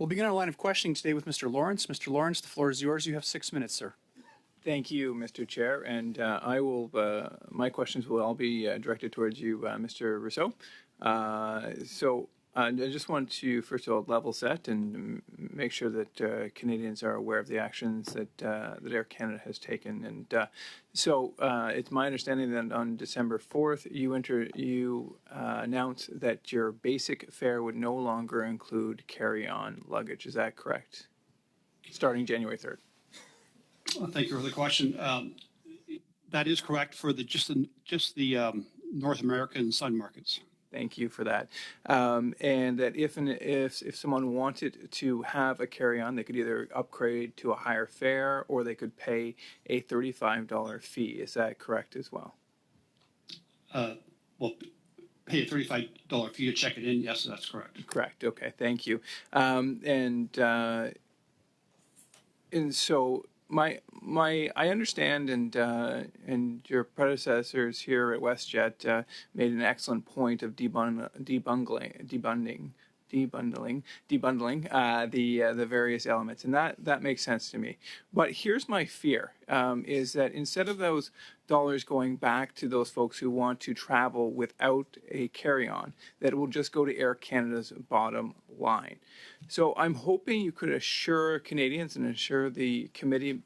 We'll begin our line of questioning today with Mr. Lawrence. Mr. Lawrence, the floor is yours. You have 6 minutes, sir. Thank you, Mr. Chair, and my questions will all be directed towards you, Mr. Rousseau. I just want to, first of all, level set and make sure that Canadians are aware of the actions that Air Canada has taken. And it's my understanding that on December 4th, you announced that your basic fare would no longer include carry-on luggage. Is that correct? Starting January 3rd. Thank you for the question. That is correct for just the North American sun markets. Thank you for that. And that if someone wanted to have a carry-on, they could either upgrade to a higher fare or they could pay a $35 fee. Is that correct as well? Well, pay a $35 fee to check it in. Yes, that's correct. Correct. Okay. Thank you. And so. I understand, and your predecessors here at WestJet made an excellent point of debundling the various elements, and that makes sense to me. But here's my fear: is that instead of those dollars going back to those folks who want to travel without a carry-on, that it will just go to Air Canada's bottom line. So I'm hoping you could assure Canadians and assure the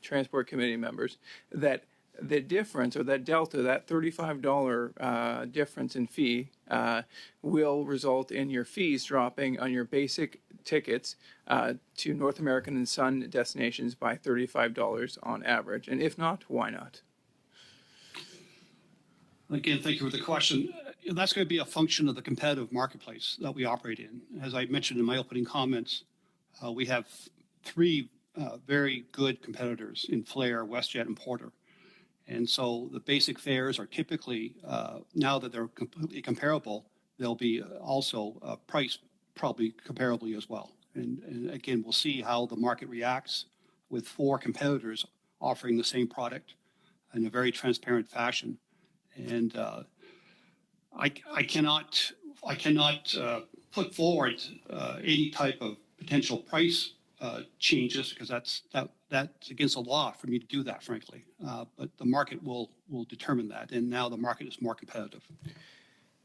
Transport Committee members that the difference, or that delta, that $35 difference in fee will result in your fees dropping on your basic tickets to North American and Sun destinations by $35 on average. And if not, why not? Again, thank you for the question. That's going to be a function of the competitive marketplace that we operate in. As I mentioned in my opening comments, we have three very good competitors in Flair, WestJet, and Porter. And so the basic fares are typically, now that they're completely comparable, they'll be also priced probably comparably as well. And again, we'll see how the market reacts with four competitors offering the same product in a very transparent fashion. And I cannot put forward any type of potential price changes, because that's against the law for me to do that, frankly. But the market will determine that, and now the market is more competitive.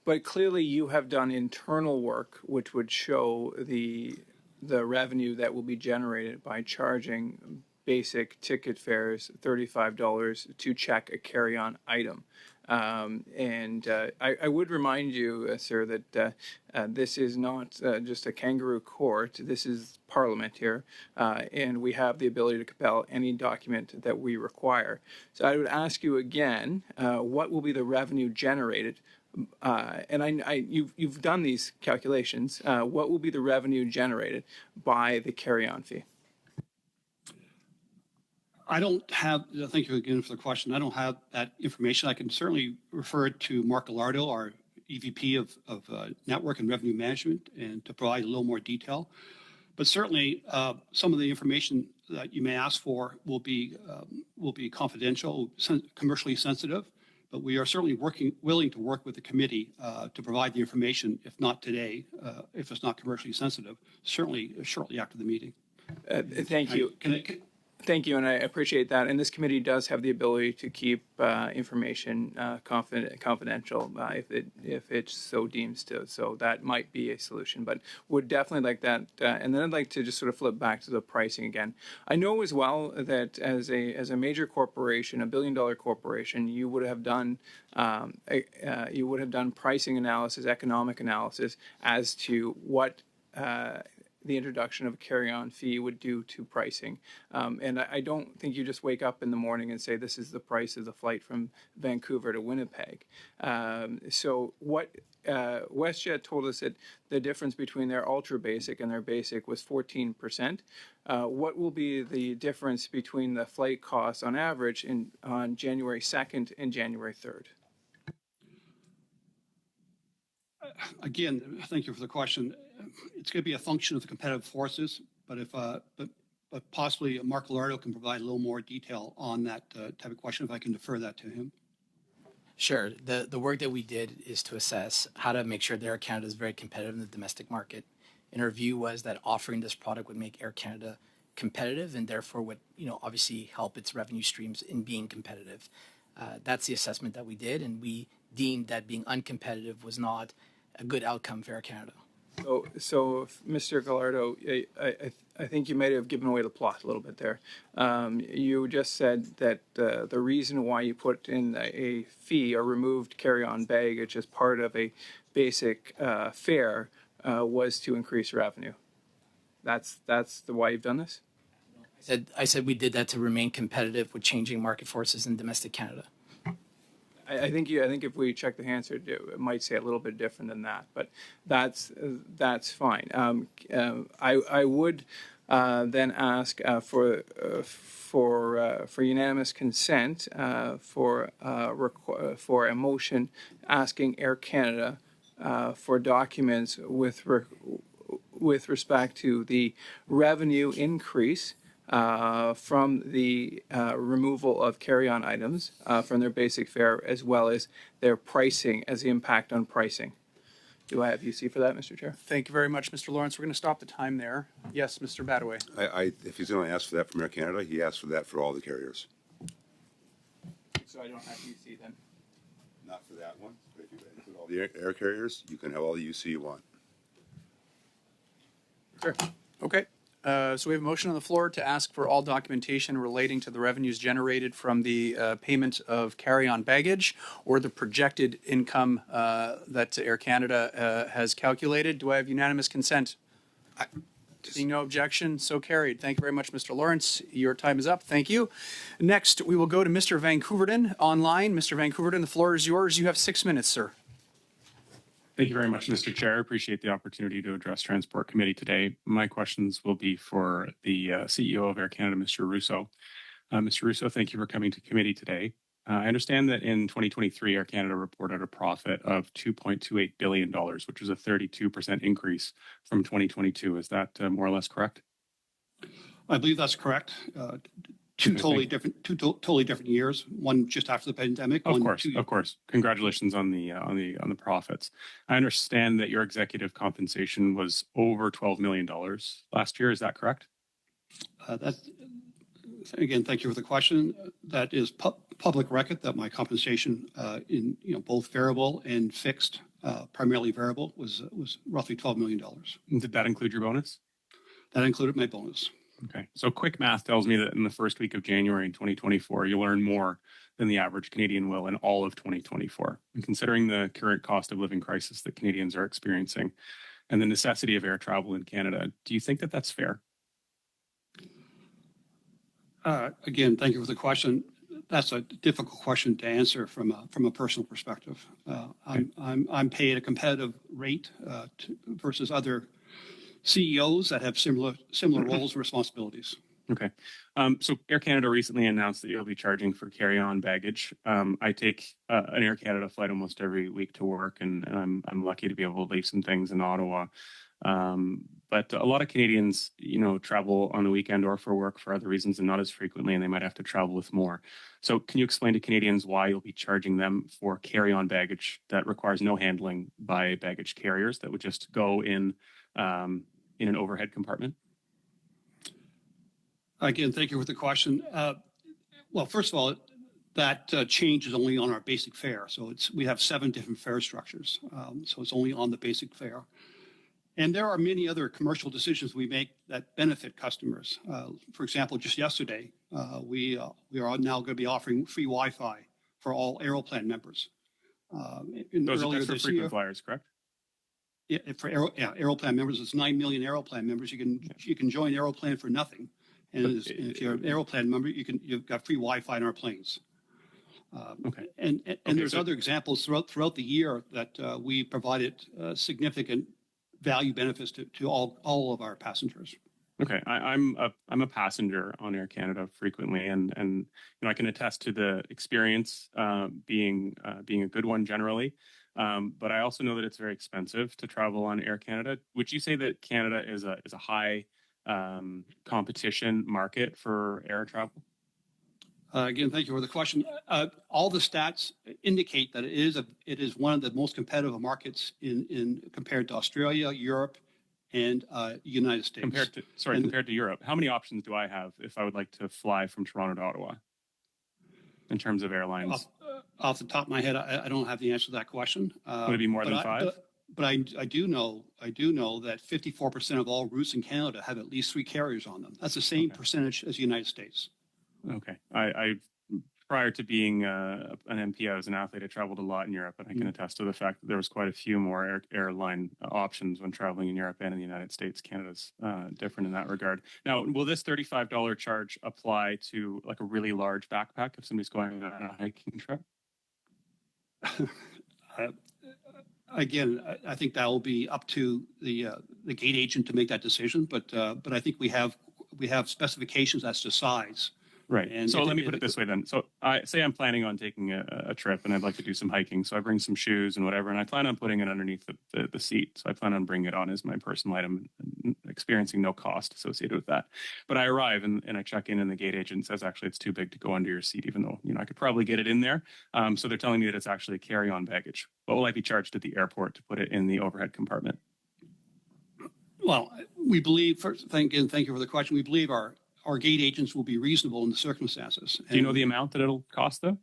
But clearly, you have done internal work which would show the revenue that will be generated by charging basic ticket fares $35 to check a carry-on item. I would remind you, sir, that this is not just a kangaroo court. This is Parliament here, and we have the ability to compel any document that we require. So I would ask you again, what will be the revenue generated? You've done these calculations. What will be the revenue generated by the carry-on fee? I don't have, thank you again for the question. I don't have that information. I can certainly refer to Mark Gallardo, our EVP of Network and Revenue Management, and to provide a little more detail. But certainly, some of the information that you may ask for will be confidential, commercially sensitive. But we are certainly willing to work with the committee to provide the information, if not today, if it's not commercially sensitive, certainly shortly after the meeting. Thank you. Thank you, and I appreciate that. And this committee does have the ability to keep information confidential if it so deems to. So that might be a solution, but would definitely like that. And then I'd like to just sort of flip back to the pricing again. I know as well that as a major corporation, a billion-dollar corporation, you would have done pricing analysis, economic analysis as to what the introduction of a carry-on fee would do to pricing. And I don't think you just wake up in the morning and say, this is the price of the flight from Vancouver to Winnipeg. So what WestJet told us that the difference between their ultra basic and their basic was 14%. What will be the difference between the flight costs on average on January 2nd and January 3rd? Again, thank you for the question. It's going to be a function of the competitive forces, but possibly Mark Gallardo can provide a little more detail on that type of question, if I can defer that to him. Sure. The work that we did is to assess how to make sure that Air Canada is very competitive in the domestic market. in our view was that offering this product would make Air Canada competitive and therefore would, obviously help its revenue streams in being competitive. That's the assessment that we did, and we deemed that being uncompetitive was not a good outcome for Air Canada. So Mr. Gallardo, I think you might have given away the plot a little bit there. You just said that the reason why you put in a fee or removed carry-on baggage as part of a basic fare was to increase revenue. That's the why you've done this? I said we did that to remain competitive with changing market forces in domestic Canada. I think if we check the Hansard, it might say a little bit different than that, but that's fine. I would then ask for unanimous consent for a motion asking Air Canada for documents with respect to the revenue increase from the removal of carry-on items from their basic fare, as well as their pricing, as the impact on pricing. Do I have UC for that, Mr. Chair? Thank you very much, Mr. Lawrence. We're going to stop the time there. Yes, Mr. Badaway. If he's going to ask for that from Air Canada, he asks for that for all the carriers. So I don't have UC then? Not for that one, but if you include all the air carriers, you can have all the UC you want. Sure. Okay. So we have a motion on the floor to ask for all documentation relating to the revenues generated from the payment of carry-on baggage or the projected income that Air Canada has calculated. Do I have unanimous consent? Seeing no objection, so carried. Thank you very much, Mr. Lawrence. Your time is up. Thank you. Next, we will go to Mr. Vancouverton online. Mr. Vancouverton, the floor is yours. You have 6 minutes, sir. Thank you very much, Mr. Chair. I appreciate the opportunity to address Transport Committee today. My questions will be for the CEO of Air Canada, Mr. Russo. Mr. Russo, thank you for coming to committee today. I understand that in 2023, Air Canada reported a profit of $2.28 billion, which was a 32% increase from 2022. Is that more or less correct? I believe that's correct. Two totally different years. One just after the pandemic. Of course. Congratulations on the profits. I understand that your executive compensation was over $12 million last year. Is that correct? Again, thank you for the question. That is public record that my compensation in both variable and fixed, primarily variable, was roughly $12 million. Did that include your bonus? That included my bonus. Okay. So quick math tells me that in the first week of January in 2024, you'll earn more than the average Canadian will in all of 2024. And considering the current cost of living crisis that Canadians are experiencing and the necessity of air travel in Canada, do you think that that's fair? Again, thank you for the question. That's a difficult question to answer from a personal perspective. I'm paid a competitive rate versus other CEOs that have similar roles and responsibilities. Okay. So Air Canada recently announced that you'll be charging for carry-on baggage. I take an Air Canada flight almost every week to work, and I'm lucky to be able to leave some things in Ottawa. But a lot of Canadians, travel on the weekend or for work for other reasons and not as frequently, and they might have to travel with more. So can you explain to Canadians why you'll be charging them for carry-on baggage that requires no handling by baggage carriers that would just go in an overhead compartment? Again, thank you for the question. Well, first of all, that change is only on our basic fare. So we have 7 different fare structures. So it's only on the basic fare. And there are many other commercial decisions we make that benefit customers. For example, just yesterday, we are now going to be offering free Wi-Fi for all Aeroplan members. Those are for frequent flyers, correct? Yeah, for Aeroplan members, it's 9 million Aeroplan members. You can join Aeroplan for nothing, and if you're an Aeroplan member, you've got free Wi-Fi in our planes. Okay. And there's other examples throughout the year that we provided significant value benefits to all of our passengers. Okay, I'm a passenger on Air Canada frequently, and I can attest to the experience being a good one generally. But I also know that it's very expensive to travel on Air Canada. Would you say that Canada is a high competition market for air travel? Again, thank you for the question. All the stats indicate that it is one of the most competitive markets in compared to Australia, Europe, and United States. Compared to Europe, how many options do I have if I would like to fly from Toronto to Ottawa in terms of airlines? Off the top of my head, I don't have the answer to that question. Would it be more than five? But I do know that 54% of all routes in Canada have at least 3 carriers on them. That's the same percentage as the United States. Okay. I prior to being an MP, I was an athlete. I traveled a lot in Europe, and I can attest to the fact that there was quite a few more airline options when traveling in Europe and in the United States. Canada's different in that regard. Now, will this $35 charge apply to like a really large backpack if somebody's going on a hiking trip? Again, I think that will be up to the gate agent to make that decision. But I think we have specifications as to size. Right. And so let me put it this way then. So I say I'm planning on taking a trip and I'd like to do some hiking. So I bring some shoes and whatever, and I plan on putting it underneath the seat. So I plan on bringing it on as my personal item, experiencing no cost associated with that. But I arrive and I check in and the gate agent says, actually, it's too big to go under your seat, even though, I could probably get it in there. So they're telling me that it's actually carry-on baggage. What will I be charged at the airport to put it in the overhead compartment? Well, we believe, thank you for the question. We believe our gate agents will be reasonable in the circumstances. Do you know the amount that it'll cost, though?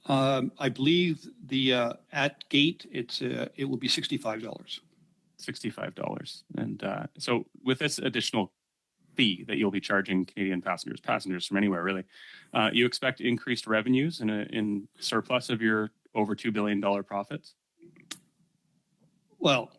I believe the at gate it will be $65. $65. And so with this additional fee that you'll be charging Canadian passengers from anywhere, really, you expect increased revenues in surplus of your over $2 billion profits? Well,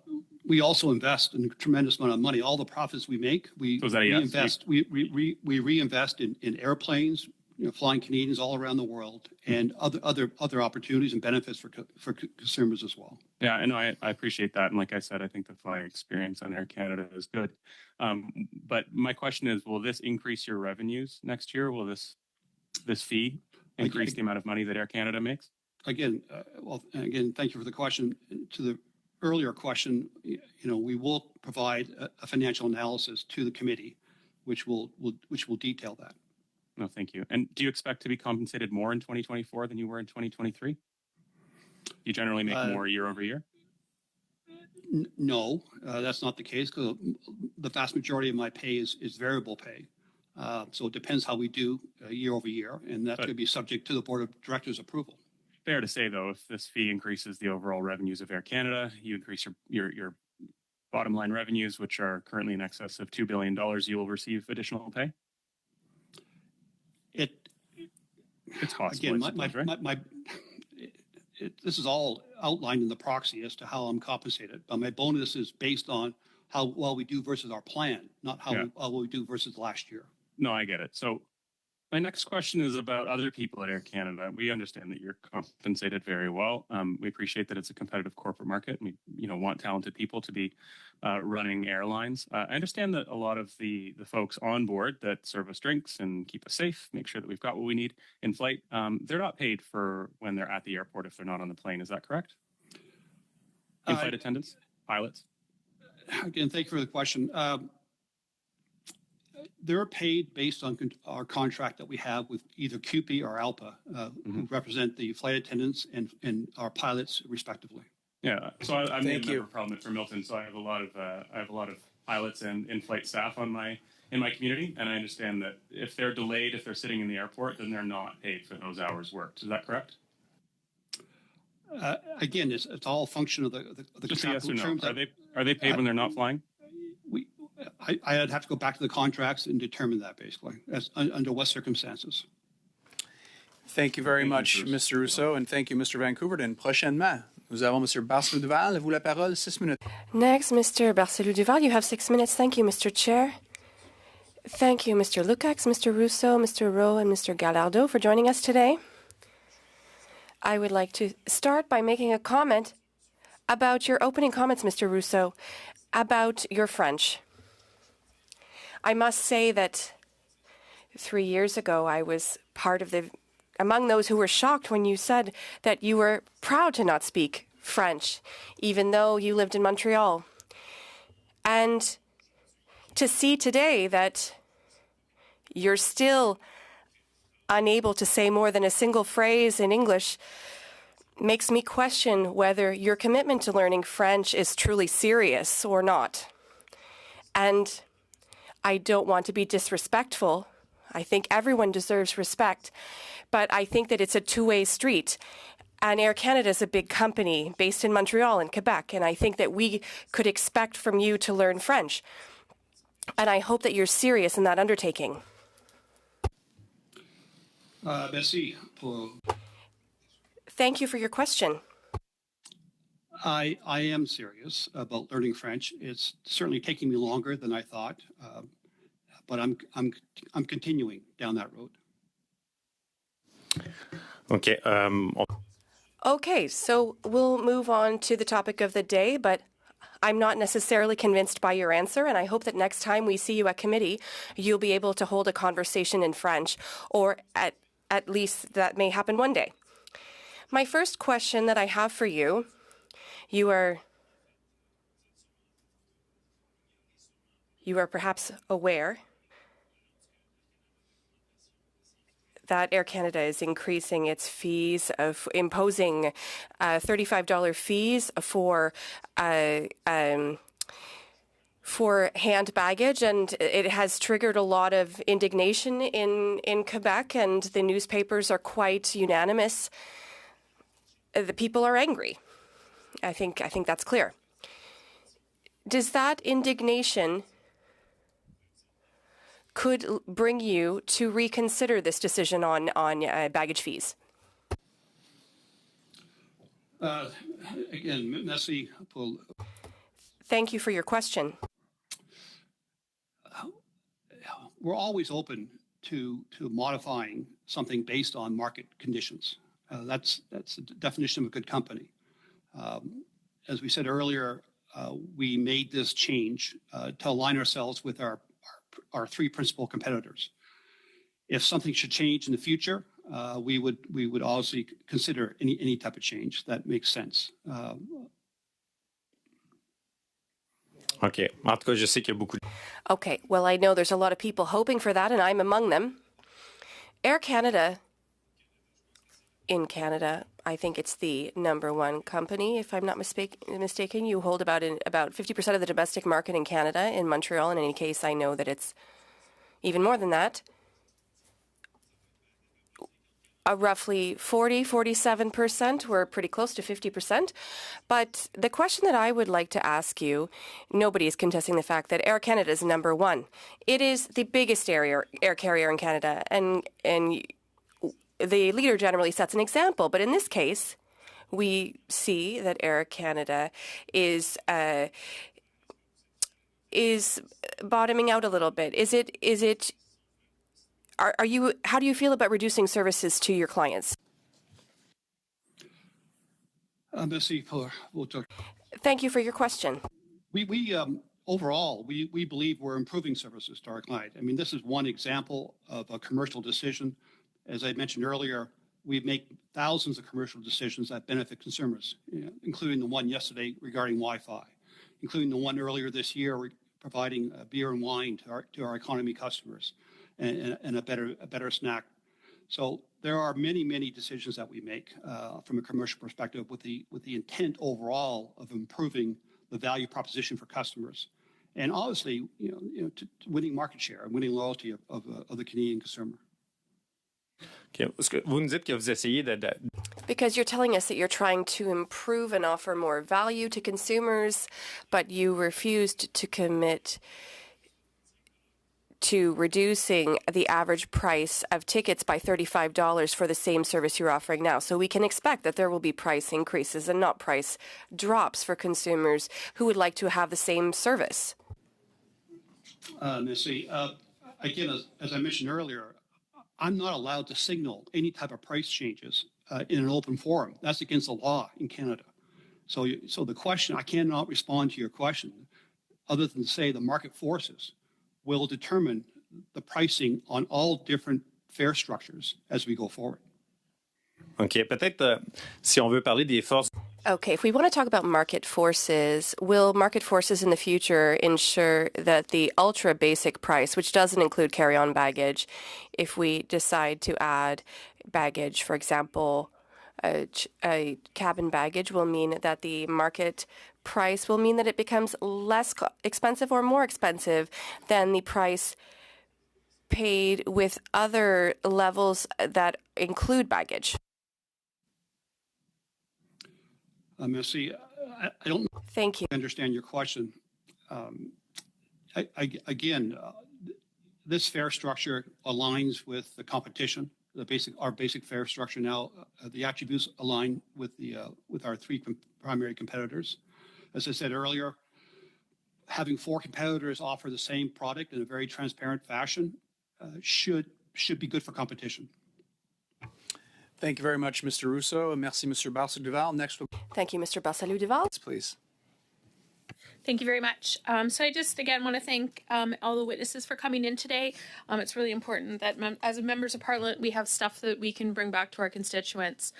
we also invest in a tremendous amount of money. All the profits we make, we reinvest. We reinvest in airplanes, flying Canadians all around the world, and other opportunities and benefits for consumers as well. Yeah, and I appreciate that. And like I said, I think the flying experience on Air Canada is good. But my question is, will this increase your revenues next year? Will this fee increase the amount of money that Air Canada makes? Again, thank you for the question. To the earlier question, we will provide a financial analysis to the committee, which will detail that. No, thank you. And do you expect to be compensated more in 2024 than you were in 2023? You generally make more year over year? No, that's not the case, because the vast majority of my pay is variable pay. So it depends how we do year over year, and that's going to be subject to the board of directors' approval. Fair to say, though, if this fee increases the overall revenues of Air Canada, you increase your bottom line revenues, which are currently in excess of $2 billion, you will receive additional pay? It's possible. Again, this is all outlined in the proxy as to how I'm compensated. But my bonus is based on how well we do versus our plan, not how well we do versus last year. No, I get it. So my next question is about other people at Air Canada. We understand that you're compensated very well. We appreciate that it's a competitive corporate market. We, want talented people to be running airlines. I understand that a lot of the folks on board that serve us drinks and keep us safe, make sure that we've got what we need in flight, they're not paid for when they're at the airport if they're not on the plane. Is that correct? In-flight attendants, pilots? Again, thank you for the question. They're paid based on our contract that we have with either CUPE or ALPA, who represent the flight attendants and our pilots respectively. Yeah, so I'm a member of Parliament for Milton, so I have a lot of pilots and in-flight staff in my community, and I understand that if they're delayed, if they're sitting in the airport, then they're not paid for those hours worked. Is that correct? Again, it's all a function of the just yes or no. Are they paid when they're not flying? I'd have to go back to the contracts and determine that, basically, under what circumstances. Thank you very much, Mr. Rousseau, and thank you, Mr. Van Couverton. Prochainement, nous avons Mr. Barcelou-Duval. À vous la parole, 6 minutes. Next, Mr. Barcelou-Duval, you have 6 minutes. Thank you, Mr. Chair. Thank you, Mr. Lukacs, Mr. Rousseau, Mr. Rowe, and Mr. Gallardo for joining us today. I would like to start by making a comment about your opening comments, Mr. Rousseau, about your French. I must say that 3 years ago, I was among those who were shocked when you said that you were proud to not speak French, even though you lived in Montreal. And to see today that you're still unable to say more than a single phrase in English makes me question whether your commitment to learning French is truly serious or not. And I don't want to be disrespectful. I think everyone deserves respect, but I think that it's a two-way street. And Air Canada is a big company based in Montreal and Quebec, and I think that we could expect from you to learn French. And I hope that you're serious in that undertaking. Merci pour. Thank you for your question. I am serious about learning French. It's certainly taking me longer than I thought, but I'm continuing down that road. Okay. Okay, so we'll move on to the topic of the day, but I'm not necessarily convinced by your answer, and I hope that next time we see you at committee, you'll be able to hold a conversation in French, or at least that may happen one day. My first question that I have for you, you are perhaps aware that Air Canada is increasing its fees, of imposing $35 fees for hand baggage, and it has triggered a lot of indignation in Quebec, and the newspapers are quite unanimous. The people are angry. I think that's clear. Does that indignation could bring you to reconsider this decision on baggage fees? Again, merci pour. Thank you for your question. We're always open to modifying something based on market conditions. That's the definition of a good company. As we said earlier, we made this change to align ourselves with our three principal competitors. If something should change in the future, we would obviously consider any type of change that makes sense. OK. En tout cas, je sais qu'il y a beaucoup. Okay, well, I know there's a lot of people hoping for that, and I'm among them. Air Canada, in Canada, I think it's the number one company, if I'm not mistaken. You hold about 50% of the domestic market in Canada, in Montreal. In any case, I know that it's even more than that. Roughly 47%. We're pretty close to 50%. But the question that I would like to ask you, nobody is contesting the fact that Air Canada is number one. It is the biggest air carrier in Canada, and the leader generally sets an example. But in this case, we see that Air Canada is bottoming out a little bit. How do you feel about reducing services to your clients? Merci pour votre. Thank you for your question. We overall, we believe we're improving services to our client. I mean, this is one example of a commercial decision. As I mentioned earlier, we make thousands of commercial decisions that benefit consumers, including the one yesterday regarding Wi-Fi, including the one earlier this year providing beer and wine to our economy customers, and a better snack. So there are many decisions that we make from a commercial perspective with the intent overall of improving the value proposition for customers, and obviously to winning market share and winning loyalty of the Canadian consumer. Okay. Vous nous dites que vous essayez de. Because you're telling us that you're trying to improve and offer more value to consumers, but you refused to commit to reducing the average price of tickets by $35 for the same service you're offering now. So we can expect that there will be price increases and not price drops for consumers who would like to have the same service. Missy, again, as I mentioned earlier, I'm not allowed to signal any type of price changes in an open forum. That's against the law in Canada. So the question, I cannot respond to your question other than to say the market forces will determine the pricing on all different fare structures as we go forward. OK. Peut-être si on veut parler des forces. Okay, if we want to talk about market forces, will market forces in the future ensure that the ultra basic price, which doesn't include carry-on baggage, if we decide to add baggage, for example, cabin baggage will mean that the market price will mean that it becomes less expensive or more expensive than the price paid with other levels that include baggage? Merci. I don't Thank you. understand your question. Again, this fare structure aligns with the competition. Our basic fare structure now, the attributes align with our three primary competitors. As I said earlier, having four competitors offer the same product in a very transparent fashion should be good for competition. Thank you very much, Mr. Russo. And merci, Mr. Barcel-Duval. Next, Thank you, Mr. Barcel-Duval. please. Thank you very much. So I just, again, want to thank all the witnesses for coming in today. It's really important that as members of Parliament, we have stuff that we can bring back to our constituents.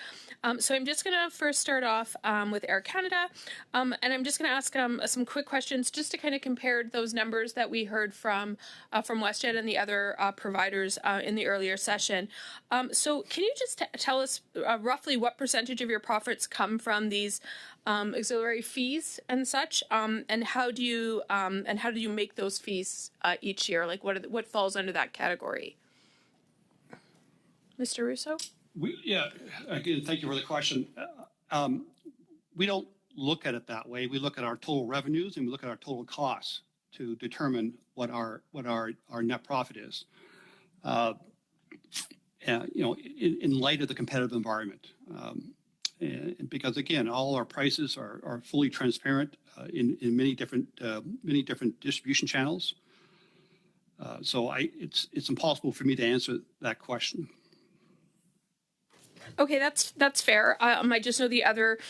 So I'm just going to first start off with Air Canada, and I'm just going to ask some quick questions just to kind of compare those numbers that we heard from WestJet and the other providers in the earlier session. So can you just tell us roughly what percentage of your profits come from these auxiliary fees and such, and how do you make those fees each year? Like what falls under that category? Mr. Russo? Again, thank you for the question. We don't look at it that way. We look at our total revenues and we look at our total costs to determine what our net profit is. In light of the competitive environment. And because again, all our prices are fully transparent in many different distribution channels. So it's impossible for me to answer that question. Okay, that's fair. I just know the other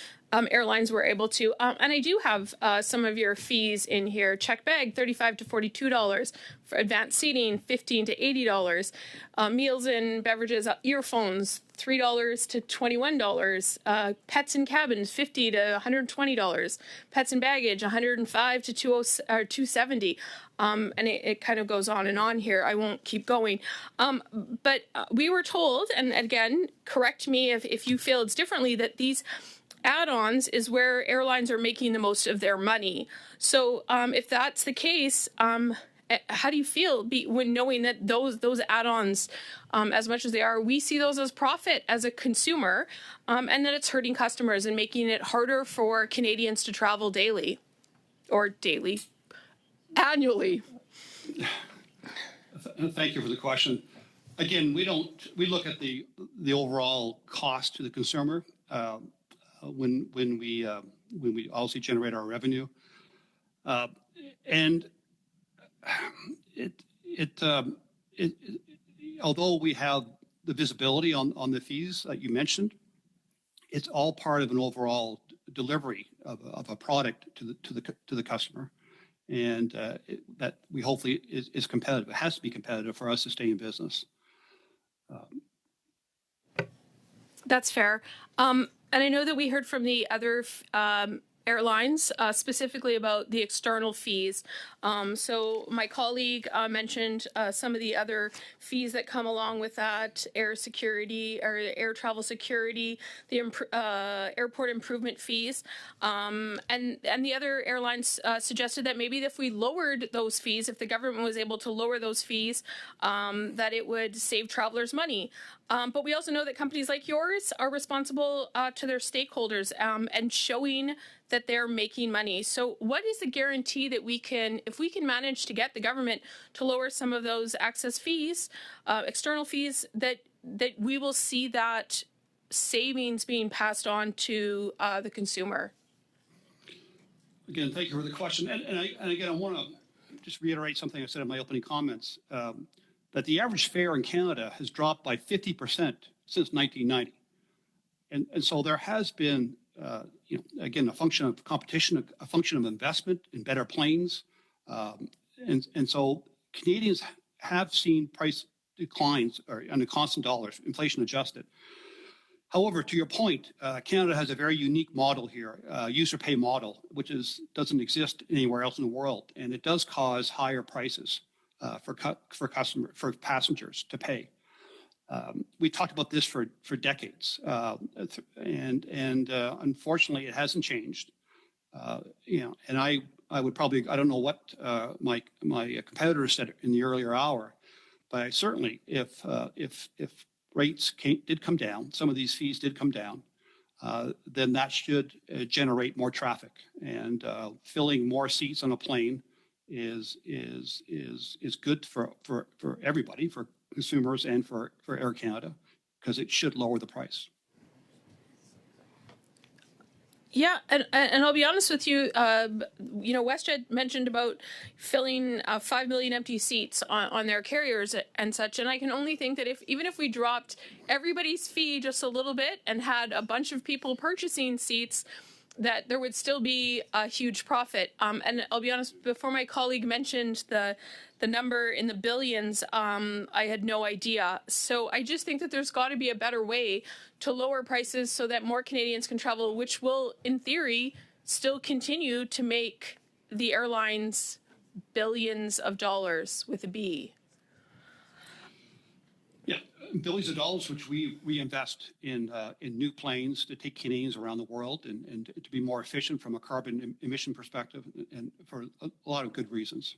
airlines were able to, and I do have some of your fees in here. Check bag, $35 to $42. For advanced seating, $15 to $80. Meals and beverages, earphones, $3 to $21. Pets and cabins, $50 to $120. Pets and baggage, $105 to $270. And it kind of goes on and on here. I won't keep going. But we were told, and again, correct me if you feel it's differently, that these add-ons is where airlines are making the most of their money. So if that's the case, how do you feel when knowing that those add-ons, as much as they are, we see those as profit as a consumer, and that it's hurting customers and making it harder for Canadians to travel annually? Thank you for the question. Again, we look at the overall cost to the consumer when we obviously generate our revenue, and although we have the visibility on the fees that you mentioned, it's all part of an overall delivery of a product to the customer, and that we hopefully is competitive. It has to be competitive for us to stay in business. That's fair. And I know that we heard from the other airlines, specifically about the external fees. So my colleague mentioned some of the other fees that come along with that: air security or air travel security, the airport improvement fees, and the other airlines suggested that maybe if we lowered those fees, if the government was able to lower those fees, that it would save travelers money. But we also know that companies like yours are responsible to their stakeholders and showing that they're making money. So what is the guarantee that if we can manage to get the government to lower some of those access fees, external fees, that we will see that savings being passed on to the consumer? Again, thank you for the question. And again, I want to just reiterate something I said in my opening comments, that the average fare in Canada has dropped by 50% since 1990. And so there has been, again, a function of competition, a function of investment in better planes. And so Canadians have seen price declines on a constant dollars, inflation adjusted. However, to your point, Canada has a very unique model here, user pay model, which doesn't exist anywhere else in the world. And it does cause higher prices for passengers to pay. We talked about this for decades, and unfortunately, it hasn't changed. And I would probably, I don't know what my competitor said in the earlier hour, but I certainly, if rates did come down, some of these fees did come down, then that should generate more traffic, and filling more seats on a plane is good for everybody, for consumers and for Air Canada, because it should lower the price. Yeah, and I'll be honest with you. WestJet mentioned about filling 5 million empty seats on their carriers and such, and I can only think that even if we dropped everybody's fee just a little bit and had a bunch of people purchasing seats, that there would still be a huge profit. And I'll be honest, before my colleague mentioned the number in the billions, I had no idea. So I just think that there's got to be a better way to lower prices so that more Canadians can travel, which will, in theory, still continue to make the airlines billions of dollars with a B. Yeah, billions of dollars, which we reinvest in new planes to take Canadians around the world and to be more efficient from a carbon emission perspective, and for a lot of good reasons.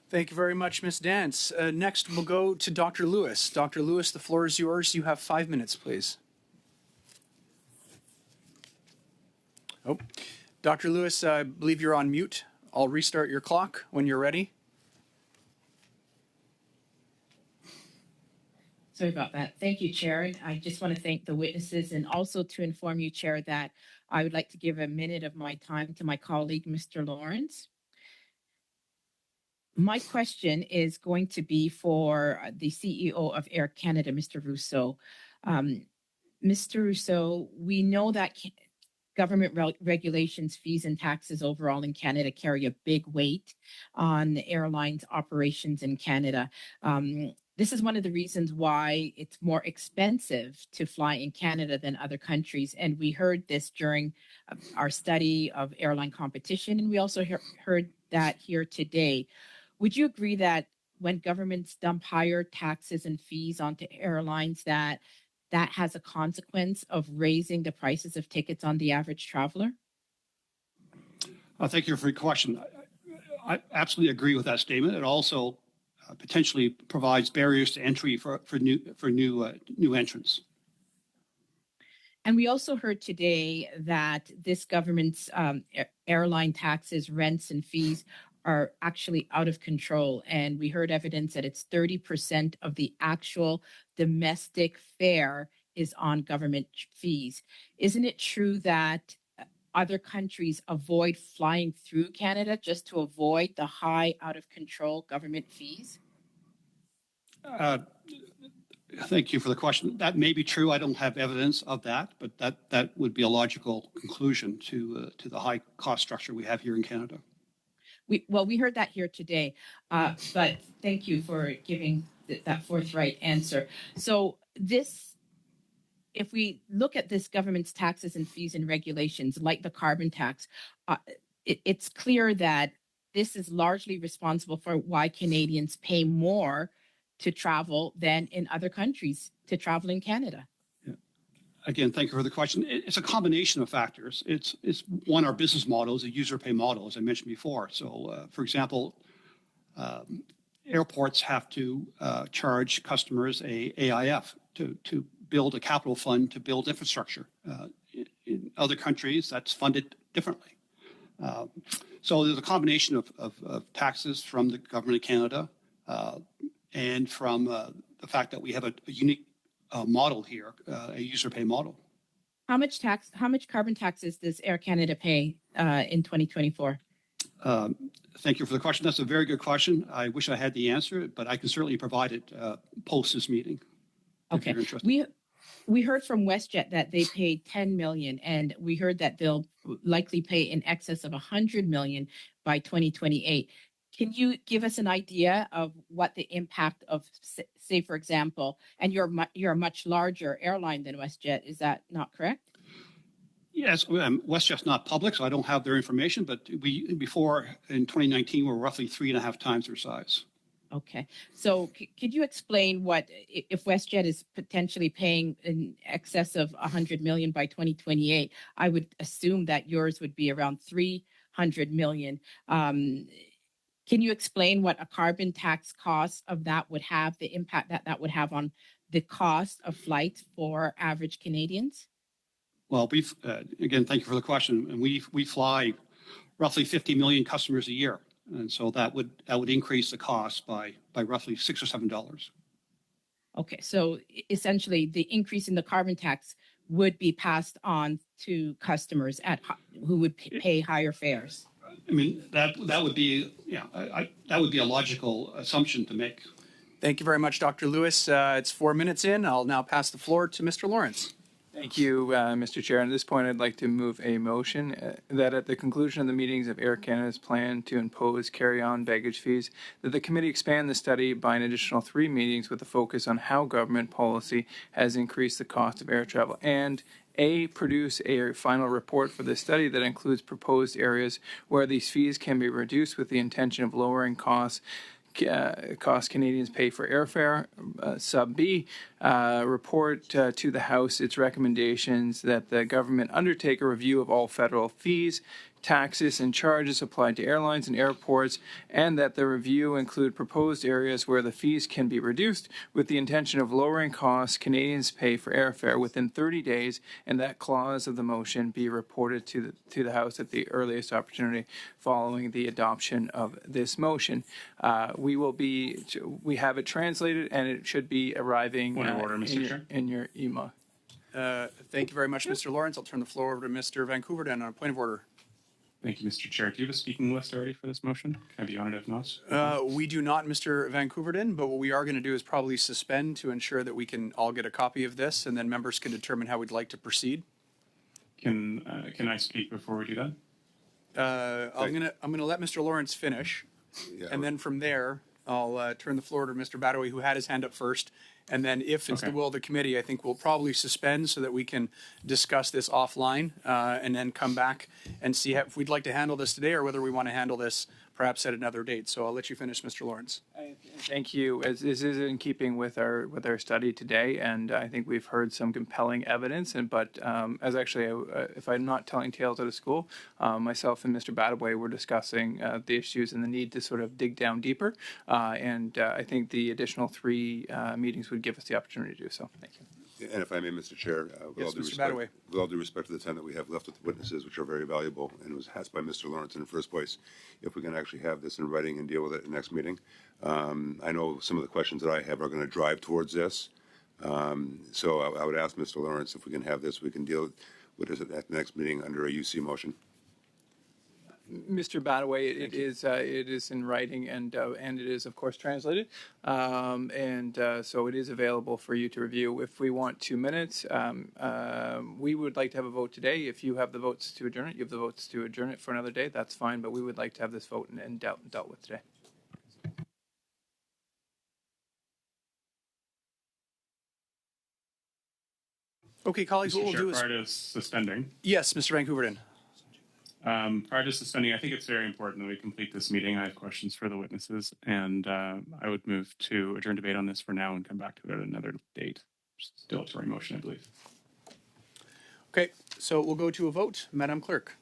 Thank you very much, Ms. Dance. Next, we'll go to Dr. Lewis. Dr. Lewis, the floor is yours. You have 5 minutes, please. Oh, Dr. Lewis, I believe you're on mute. I'll restart your clock when you're ready. Sorry about that. Thank you, Chair. And I just want to thank the witnesses and also to inform you, Chair, that I would like to give a minute of my time to my colleague, Mr. Lawrence. My question is going to be for the CEO of Air Canada, Mr. Rousseau. Mr. Rousseau, we know that government regulations, fees, and taxes overall in Canada carry a big weight on the airlines' operations in Canada. This is one of the reasons why it's more expensive to fly in Canada than other countries. And we heard this during our study of airline competition, and we also heard that here today. Would you agree that when governments dump higher taxes and fees onto airlines, that has a consequence of raising the prices of tickets on the average traveler? Thank you for your question. I absolutely agree with that statement. It also potentially provides barriers to entry for new entrants. And we also heard today that this government's airline taxes, rents, and fees are actually out of control. And we heard evidence that it's 30% of the actual domestic fare is on government fees. Isn't it true that other countries avoid flying through Canada just to avoid the high, out of control government fees? Thank you for the question. That may be true. I don't have evidence of that, but that would be a logical conclusion to the high cost structure we have here in Canada. We heard that here today, but thank you for giving that forthright answer. So if we look at this government's taxes and fees and regulations, like the carbon tax, it's clear that this is largely responsible for why Canadians pay more to travel than in other countries to travel in Canada. Again, thank you for the question. It's a combination of factors. It's one, our business model is a user pay model, as I mentioned before. So, for example, airports have to charge customers a AIF to build a capital fund to build infrastructure. In other countries, that's funded differently. So there's a combination of taxes from the government of Canada and from the fact that we have a unique model here, a user pay model. How much carbon taxes does Air Canada pay in 2024? Thank you for the question. That's a very good question. I wish I had the answer, but I can certainly provide it post this meeting. Okay. We heard from WestJet that they paid $10 million, and we heard that they'll likely pay in excess of $100 million by 2028. Can you give us an idea of what the impact of, say, for example, and you're a much larger airline than WestJet, is that not correct? Yes, WestJet's not public, so I don't have their information, but before in 2019, we were roughly 3.5 times their size. Okay. So could you explain what, if WestJet is potentially paying in excess of 100 million by 2028, I would assume that yours would be around 300 million. Can you explain what a carbon tax cost of that would have, the impact that that would have on the cost of flights for average Canadians? Well, again, thank you for the question. And we fly roughly 50 million customers a year. And so that would increase the cost by roughly $6 or $7. Okay, so essentially the increase in the carbon tax would be passed on to customers who would pay higher fares. I mean, that would be, that would be a logical assumption to make. Thank you very much, Dr. Lewis. It's 4 minutes in. I'll now pass the floor to Mr. Lawrence. Thank you, Mr. Chair. At this point, I'd like to move a motion that at the conclusion of the meetings of Air Canada's plan to impose carry-on baggage fees, that the committee expand the study by an additional 3 meetings with a focus on how government policy has increased the cost of air travel, and produce a final report for the study that includes proposed areas where these fees can be reduced with the intention of lowering costs Canadians pay for airfare. Sub B, report to the House its recommendations that the government undertake a review of all federal fees, taxes, and charges applied to airlines and airports, and that the review include proposed areas where the fees can be reduced with the intention of lowering costs Canadians pay for airfare within 30 days, and that clause of the motion be reported to the House at the earliest opportunity following the adoption of this motion. We have it translated, and it should be arriving in your email. Thank you very much, Mr. Lawrence. I'll turn the floor over to Mr. Van Koeverden on a point of order. Thank you, Mr. Chair. Do you have a speaking list already for this motion? Can I be on it if not? We do not, Mr. Van Koeverden, but what we are going to do is probably suspend to ensure that we can all get a copy of this, and then members can determine how we'd like to proceed. Can I speak before we do that? I'm gonna let Mr. Lawrence finish, and then from there I'll turn the floor to Mr. Badaway, who had his hand up first. And then if it's the will of the committee, I think we'll probably suspend so that we can discuss this offline and then come back and see if we'd like to handle this today or whether we want to handle this perhaps at another date. So I'll let you finish, Mr. Lawrence. Thank you. As this is in keeping with our study today, and I think we've heard some compelling evidence. But as actually, if I'm not telling tales out of school, myself and Mr. Badaway were discussing the issues and the need to sort of dig down deeper. And I think the additional 3 meetings would give us the opportunity to do so. Thank you. And if I may, Mr. Chair, with all due respect to the time that we have left with the witnesses, which are very valuable, and was asked by Mr. Lawrence in the first place, if we can actually have this in writing and deal with it at the next meeting. I know some of the questions that I have are going to drive towards this. So I would ask Mr. Lawrence if we can have this, we can deal with it at the next meeting under a UC motion. Mr. Badaway, it is in writing and it is of course translated, so it is available for you to review. If we want 2 minutes, we would like to have a vote today. If you have the votes to adjourn it, you have the votes to adjourn it for another day. That's fine, but we would like to have this vote and dealt with today. Okay, colleagues, what we'll do is prior to suspending. Yes, Mr. Van Koeverden. Prior to suspending, I think it's very important that we complete this meeting. I have questions for the witnesses, and I would move to adjourn debate on this for now and come back to it at another date. Dilatory motion, I believe. Okay, so we'll go to a vote. Madam Clerk.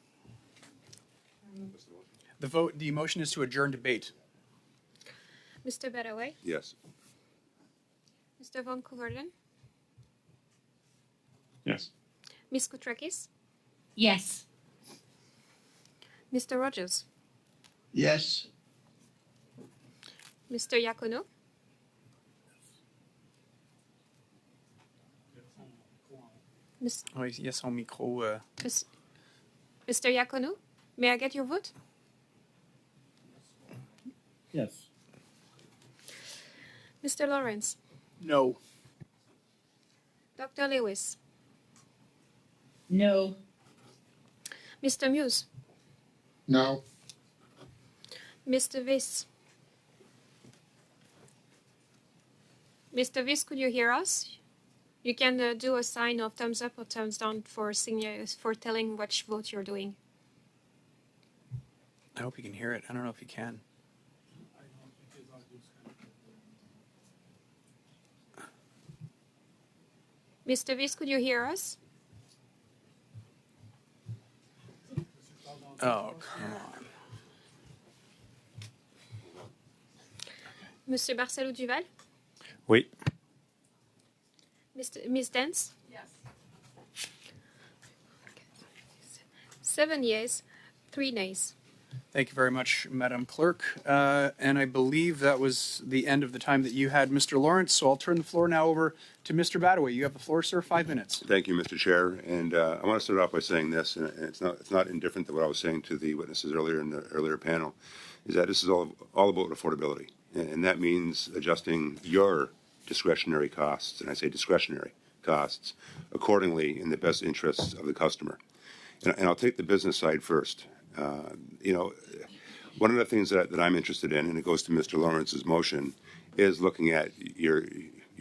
The motion is to adjourn debate. Mr. Badaway? Yes. Mr. Van Koeverden? Yes. Ms. Koutrakis? Yes. Mr. Rogers? Yes. Mr. Iacono? Yes, en micro. Mr. Iacono, may I get your vote? Yes. Mr. Lawrence? No. Dr. Lewis? No. Mr. Muse? No. Mr. Viss? Mr. Viss, could you hear us? You can do a sign of thumbs up or thumbs down for telling which vote you're doing. I hope you can hear it. I don't know if you can. Mr. Viss, could you hear us? Oh, come on. Monsieur Barcelo Duval? Oui. Ms. Dance? Yes. 7 yeas, 3 nays. Thank you very much, Madam Clerk. And I believe that was the end of the time that you had, Mr. Lawrence. So I'll turn the floor now over to Mr. Badaway. You have the floor, sir. 5 minutes. Thank you, Mr. Chair. And I want to start off by saying this, and it's not indifferent to what I was saying to the witnesses earlier in the earlier panel, is that this is all about affordability. And that means adjusting your discretionary costs, and I say discretionary costs, accordingly in the best interests of the customer. And I'll take the business side first. One of the things that I'm interested in, and it goes to Mr. Lawrence's motion, is looking at your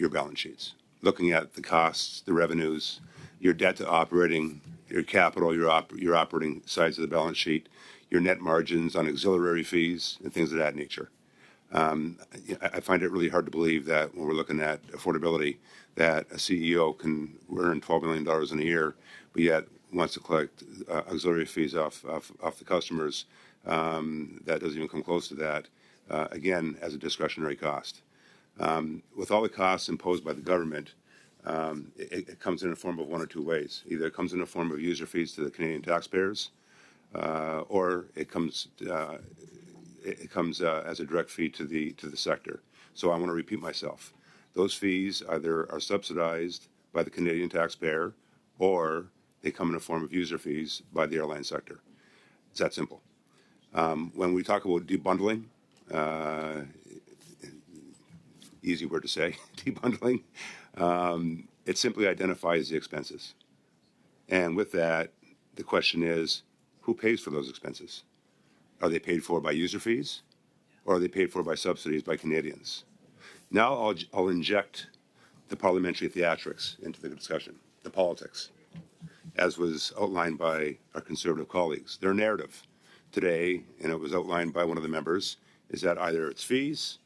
balance sheets, looking at the costs, the revenues, your debt to operating, your capital, your operating sides of the balance sheet, your net margins on auxiliary fees, and things of that nature. I find it really hard to believe that when we're looking at affordability, that a CEO can earn $12 million in a year, but yet wants to collect auxiliary fees off the customers that doesn't even come close to that, again, as a discretionary cost. With all the costs imposed by the government, it comes in a form of one or two ways. Either it comes in a form of user fees to the Canadian taxpayers, or it comes as a direct fee to the sector. So I want to repeat myself. Those fees either are subsidized by the Canadian taxpayer, or they come in a form of user fees by the airline sector. It's that simple. When we talk about debundling, easy word to say, debundling, it simply identifies the expenses. And with that, the question is, who pays for those expenses? Are they paid for by user fees, or are they paid for by subsidies by Canadians? Now I'll inject the parliamentary theatrics into the discussion, the politics, as was outlined by our Conservative colleagues. Their narrative today, and it was outlined by one of the members, is that either it's fees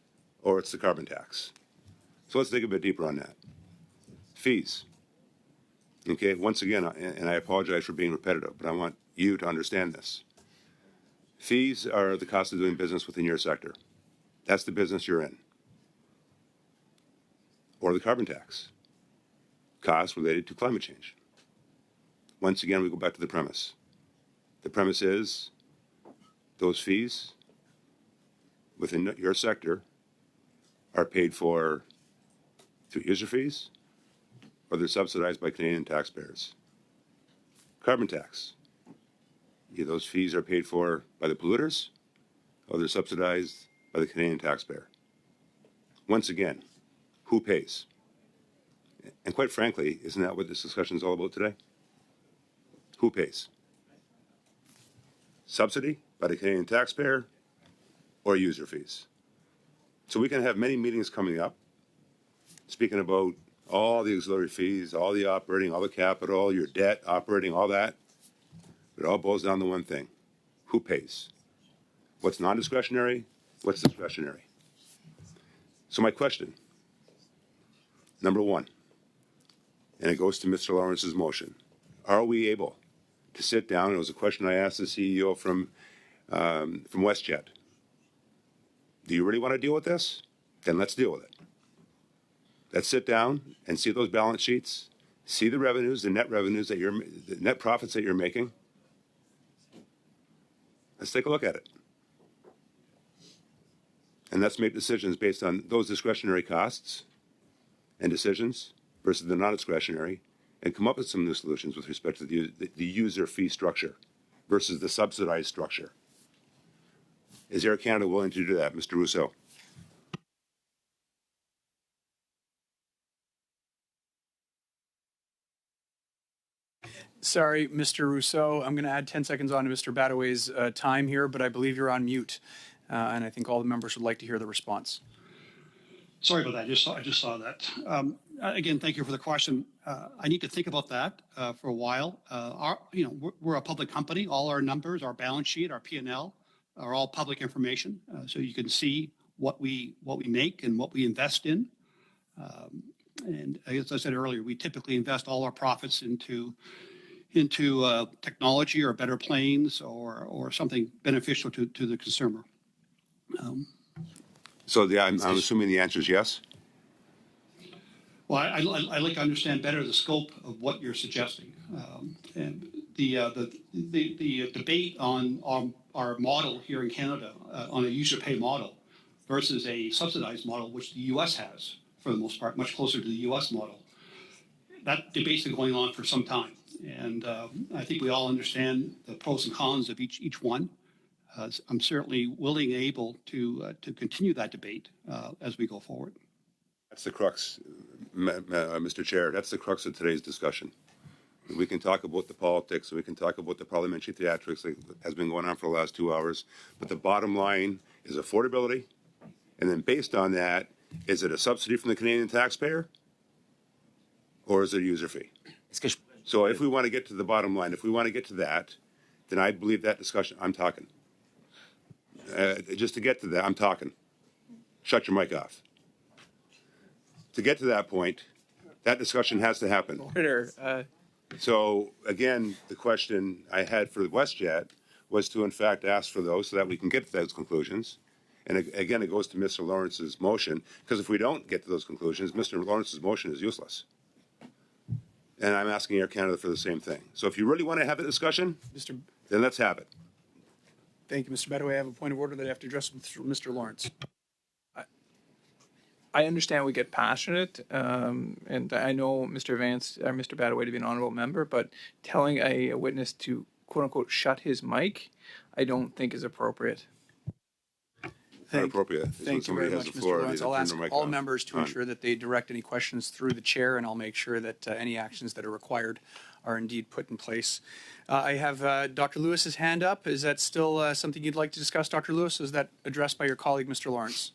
or it's the carbon tax. So let's dig a bit deeper on that. Fees. Okay, once again, and I apologize for being repetitive, but I want you to understand this. Fees are the cost of doing business within your sector. That's the business you're in. Or the carbon tax. Costs related to climate change. Once again, we go back to the premise. The premise is those fees within your sector are paid for through user fees, or they're subsidized by Canadian taxpayers. Carbon tax. Either those fees are paid for by the polluters, or they're subsidized by the Canadian taxpayer. Once again, who pays? And quite frankly, isn't that what this discussion is all about today? Who pays? Subsidy by the Canadian taxpayer, or user fees? So we can have many meetings coming up speaking about all the auxiliary fees, all the operating, all the capital, your debt, operating, all that. It all boils down to one thing. Who pays? What's non-discretionary? What's discretionary? So my question, number one, and it goes to Mr. Lawrence's motion, are we able to sit down? It was a question I asked the CEO from WestJet. Do you really want to deal with this? Then let's deal with it. Let's sit down and see those balance sheets, see the revenues, the net profits that you're making. Let's take a look at it. And let's make decisions based on those discretionary costs and decisions versus the non-discretionary, and come up with some new solutions with respect to the user fee structure versus the subsidized structure. Is Air Canada willing to do that, Mr. Rousseau? Sorry, Mr. Rousseau. I'm going to add 10 seconds on to Mr. Badaway's time here, but I believe you're on mute. And I think all the members would like to hear the response. Sorry about that. I just saw that. Again, thank you for the question. I need to think about that for a while. We're a public company. All our numbers, our balance sheet, our P&L are all public information, so you can see what we make and what we invest in. And as I said earlier, we typically invest all our profits into technology or better planes or something beneficial to the consumer. So I'm assuming the answer is yes? Well, I'd like to understand better the scope of what you're suggesting. And the debate on our model here in Canada, on a user pay model versus a subsidized model, which the U.S. has, for the most part, much closer to the U.S. model. That debate's been going on for some time. And I think we all understand the pros and cons of each one. I'm certainly willing and able to continue that debate as we go forward. That's the crux, Mr. Chair. That's the crux of today's discussion. We can talk about the politics, we can talk about the parliamentary theatrics that has been going on for the last 2 hours, but the bottom line is affordability. And then based on that, is it a subsidy from the Canadian taxpayer or is it a user fee? So if we want to get to the bottom line, if we want to get to that, then I believe that discussion, I'm talking. Just to get to that, I'm talking. Shut your mic off. To get to that point, that discussion has to happen. So again, the question I had for WestJet was to in fact ask for those so that we can get to those conclusions. And again, it goes to Mr. Lawrence's motion, because if we don't get to those conclusions, Mr. Lawrence's motion is useless. And I'm asking Air Canada for the same thing. So if you really want to have a discussion, then let's have it. Thank you, Mr. Badaway. I have a point of order that I have to address with Mr. Lawrence. I understand we get passionate, and I know Mr. Badaway to be an honorable member, but telling a witness to quote unquote shut his mic, I don't think is appropriate. Not appropriate. Thank you very much, Mr. Lawrence. I'll ask all members to ensure that they direct any questions through the chair, and I'll make sure that any actions that are required are indeed put in place. I have Dr. Lewis's hand up. Is that still something you'd like to discuss, Dr. Lewis? Is that addressed by your colleague, Mr. Lawrence?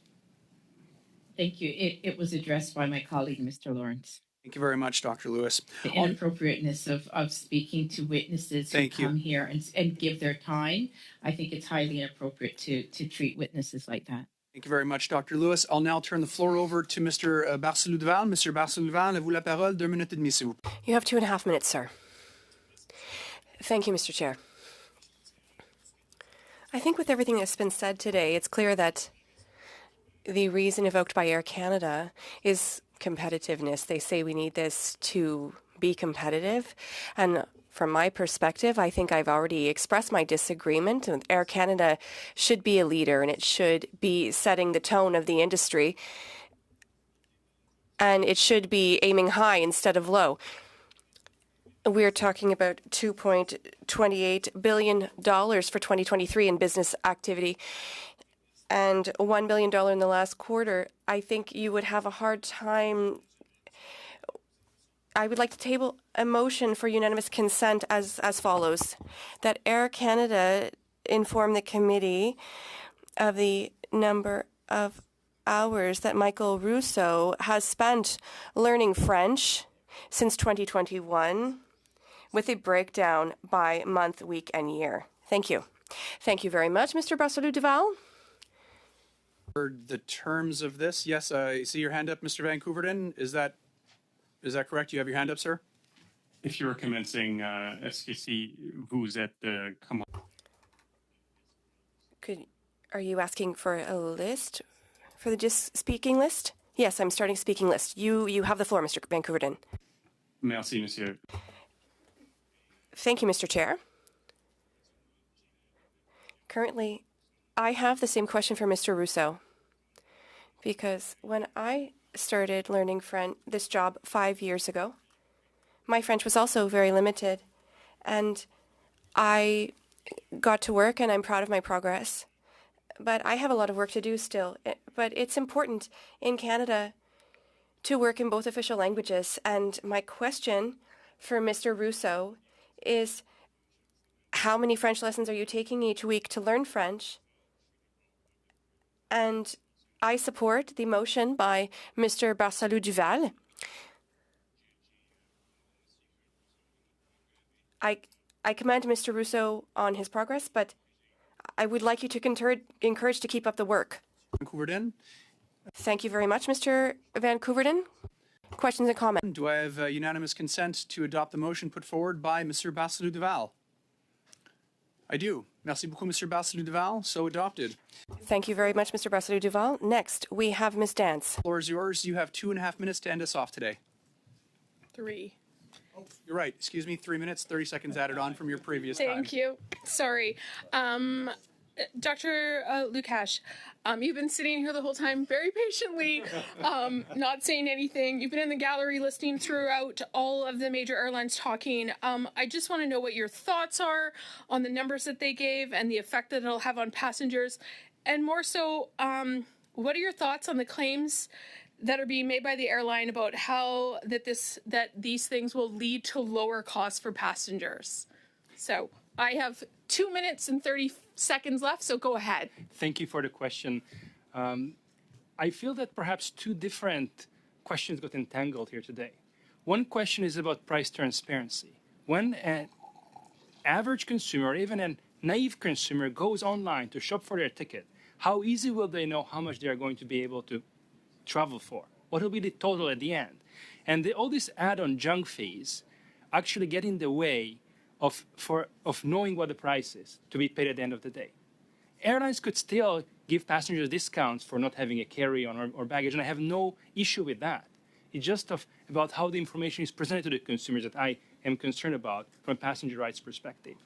Thank you. It was addressed by my colleague, Mr. Lawrence. Thank you very much, Dr. Lewis. The inappropriateness of speaking to witnesses who come here and give their time. I think it's highly inappropriate to treat witnesses like that. Thank you very much, Dr. Lewis. I'll now turn the floor over to Mr. Barcelou-Duval. Mr. Barcelou-Duval, à vous la parole, 2 minutes et demie, s'il vous plaît. You have 2.5 minutes, sir. Thank you, Mr. Chair. I think with everything that's been said today, it's clear that the reason evoked by Air Canada is competitiveness. They say we need this to be competitive. And from my perspective, I think I've already expressed my disagreement. Air Canada should be a leader, and it should be setting the tone of the industry. And it should be aiming high instead of low. We're talking about $2.28 billion for 2023 in business activity and $1 billion in the last quarter. I think you would have a hard time. I would like to table a motion for unanimous consent as follows: that Air Canada inform the committee of the number of hours that Michael Rousseau has spent learning French since 2021, with a breakdown by month, week, and year. Thank you. Thank you very much, Mr. Barcelou-Duval. The terms of this, yes, I see your hand up, Mr. Van Couverden. Is that correct? You have your hand up, sir? If you were commencing, SKC, vous êtes comment? Are you asking for a list, for the speaking list? Yes, I'm starting speaking list. You have the floor, Mr. Van Couverden. Merci, monsieur. Thank you, Mr. Chair. Currently, I have the same question for Mr. Rousseau, because when I started learning this job 5 years ago, my French was also very limited, and I got to work, and I'm proud of my progress. But I have a lot of work to do still. But it's important in Canada to work in both official languages. And my question for Mr. Rousseau is, how many French lessons are you taking each week to learn French? And I support the motion by Mr. Barcelou-Duval. I commend Mr. Rousseau on his progress, but I would like you to encourage to keep up the work. Van Couverden. Thank you very much, Mr. Van Couverden. Questions and comments? Do I have unanimous consent to adopt the motion put forward by Mr. Barcelou-Duval? I do. Merci beaucoup, Mr. Barcelou-Duval. So adopted. Thank you very much, Mr. Barcelou-Duval. Next, we have Ms. Dance. The floor is yours. You have 2.5 minutes to end us off today. 3. You're right. Excuse me, 3 minutes, 30 seconds added on from your previous time. Thank you. Sorry. Dr. Lukash, you've been sitting here the whole time very patiently, not saying anything. You've been in the gallery listening throughout all of the major airlines talking. I just want to know what your thoughts are on the numbers that they gave and the effect that it'll have on passengers. And more so, what are your thoughts on the claims that are being made by the airline about how that these things will lead to lower costs for passengers? So I have 2 minutes and 30 seconds left, so go ahead. Thank you for the question. I feel that perhaps two different questions got entangled here today. One question is about price transparency. When an average consumer, or even a naive consumer, goes online to shop for their ticket, how easy will they know how much they are going to be able to travel for? What will be the total at the end? And all these add-on junk fees actually get in the way of knowing what the price is to be paid at the end of the day. Airlines could still give passengers discounts for not having a carry-on or baggage, and I have no issue with that. It's just about how the information is presented to the consumers that I am concerned about from a passenger rights perspective.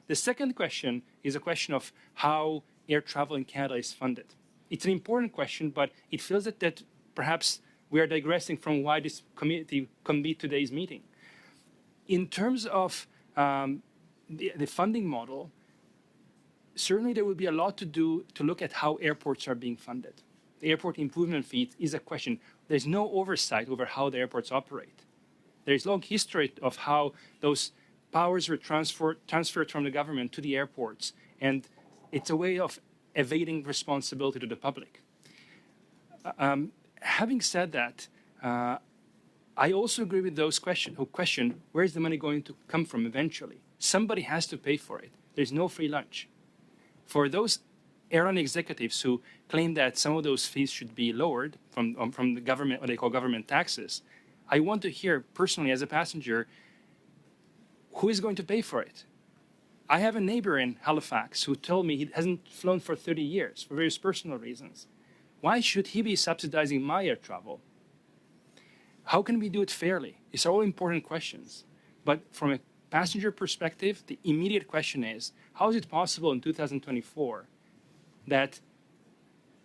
The second question is a question of how air travel in Canada is funded. It's an important question, but it feels that perhaps we are digressing from why this committee convened today's meeting. In terms of the funding model, certainly there will be a lot to do to look at how airports are being funded. The airport improvement fee is a question. There's no oversight over how the airports operate. There's a long history of how those powers were transferred from the government to the airports, and it's a way of evading responsibility to the public. Having said that, I also agree with those who question where's the money going to come from eventually. Somebody has to pay for it. There's no free lunch. For those airline executives who claim that some of those fees should be lowered from the government, what they call government taxes, I want to hear personally as a passenger, who is going to pay for it? I have a neighbor in Halifax who told me he hasn't flown for 30 years for various personal reasons. Why should he be subsidizing my air travel? How can we do it fairly? These are all important questions. But from a passenger perspective, the immediate question is, how is it possible in 2024 that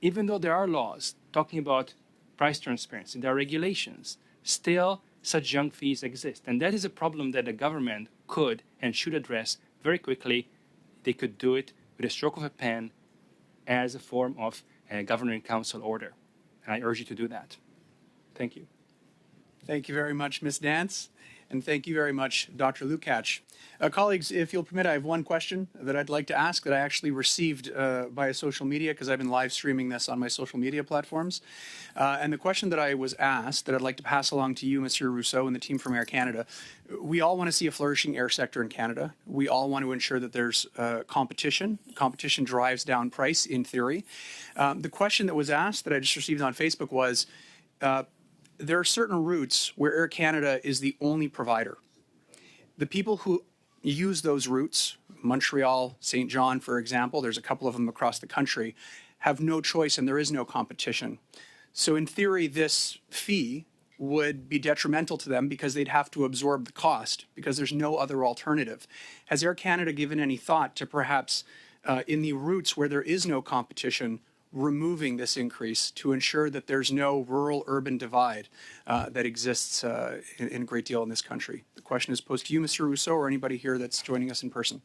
even though there are laws talking about price transparency, there are regulations, still such junk fees exist? And that is a problem that the government could and should address very quickly. They could do it with a stroke of a pen as a form of a governing council order. And I urge you to do that. Thank you. Thank you very much, Ms. Dance, and thank you very much, Dr. Lukacs. Colleagues, if you'll permit, I have one question that I'd like to ask that I actually received via social media because I've been live streaming this on my social media platforms. And the question that I was asked that I'd like to pass along to you, Mr. Rousseau, and the team from Air Canada, we all want to see a flourishing air sector in Canada. We all want to ensure that there's competition. Competition drives down price, in theory. The question that was asked that I just received on Facebook was, there are certain routes where Air Canada is the only provider. The people who use those routes, Montreal, St. John, for example, there's a couple of them across the country, have no choice and there is no competition. So in theory, this fee would be detrimental to them because they'd have to absorb the cost because there's no other alternative. Has Air Canada given any thought to perhaps in the routes where there is no competition, removing this increase to ensure that there's no rural-urban divide that exists in a great deal in this country? The question is posed to you, Mr. Rousseau, or anybody here that's joining us in person.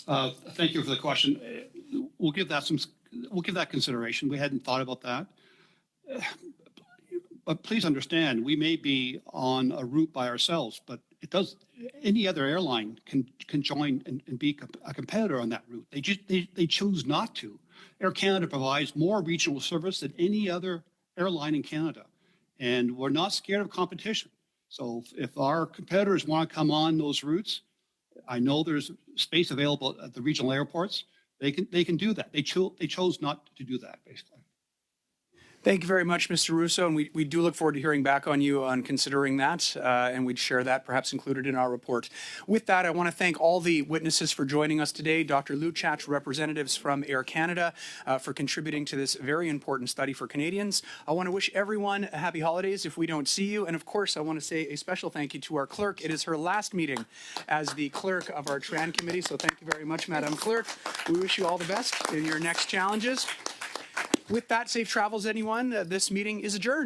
Thank you for the question. We'll give that consideration. We hadn't thought about that. But please understand, we may be on a route by ourselves, but any other airline can join and be a competitor on that route. They choose not to. Air Canada provides more regional service than any other airline in Canada, and we're not scared of competition. So if our competitors want to come on those routes, I know there's space available at the regional airports. They can do that. They chose not to do that, basically. Thank you very much, Mr. Russo, and we do look forward to hearing back on you on considering that, and we'd share that perhaps included in our report. With that, I want to thank all the witnesses for joining us today, Dr. Luchach, representatives from Air Canada, for contributing to this very important study for Canadians. I want to wish everyone a happy holidays if we don't see you, and of course, I want to say a special thank you to our clerk. It is her last meeting as the clerk of our TRAN committee, so thank you very much, Madam Clerk. We wish you all the best in your next challenges. With that, safe travels, anyone. This meeting is adjourned.